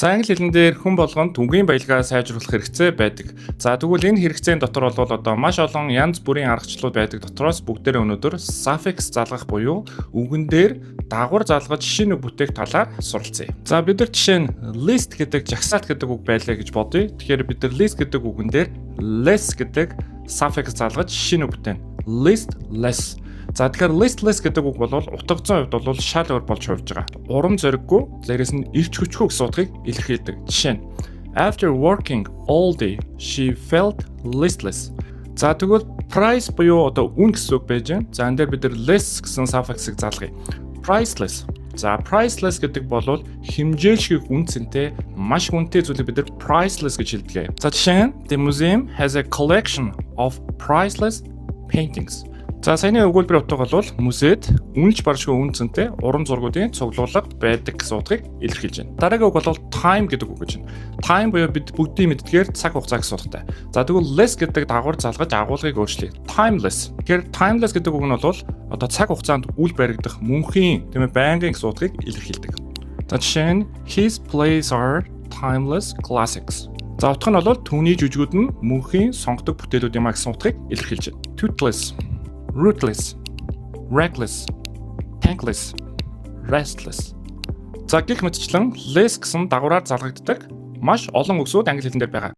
За англи хэлэн дээр хүн болгонд түнгийн баялгаа сайжруулах хэрэгцээ байдаг. За тэгвэл энэ хэрэгцээний дотор бол одоо маш олон янз бүрийн аргачлалууд байдаг. Дотроос бүгдээрээ өнөөдөр suffix залгах буюу үгэн дээр дагавар залгаж шинэ үг бүтээх талаар суралцъя. За бид нар жишээ нь list гэдэг жагсаалт гэдэг үг байлаа гэж бодъё. Тэгэхээр бид нар list гэдэг үгэн дээр less гэдэг suffix залгаж шинэ үг бүтээн. List less. За тэгэхээр listless гэдэг үг бол утгацсан хувьд бол шал өөр болж хувьж байгаа. Урам зориггүй, дээрээс нь ирч хүчгүй гэсэн утгыг илэрхийлдэг. Жишээ нь After working all day, she felt listless. За тэгвэл price буюу одоо үн гэсэн үг байж байна. За энэ дээр бид нар less гэсэн suffix-ыг залгая. Priceless. За priceless гэдэг бол хэмжээлшгүй үнцэнтэй, маш хүнтэй зүйлийг бид нар priceless гэж хэлдэг. За жишээ нь The museum has a collection of priceless paintings. За саяны өгүүлбэрийн утга бол музейд үнэлж баршгүй үнцэнтэй уран зургуудын цуглуулга байдаг гэсэн утгыг илэрхийлж байна. Дараагийн үг бол time гэдэг үг гэж байна. Time буюу бид бүгдийн мэддгээр цаг хугацаа гэсэн утгатай. За тэгвэл less гэдэг дагавар залгаж агуулгыг өөрчлөе. Timeless. Тэгэхээр timeless гэдэг үг нь бол одоо цаг хугацаанд үл баригдах мөнхийн, тийм ээ, байнгын гэсэн утгыг илэрхийлдэг. За жишээ нь his plays are timeless classics. За утга нь бол түүний жүжигүүд нь мөнхийн сонгодог бүтээлүүд юм а гэсэн утгыг илэрхийлж байна. Toothless, rootless, reckless, thankless, restless. За гэх мэтчлэн less гэсэн дагавраар залгагддаг маш олон үгсүүд англи хэлэн дээр байгаа.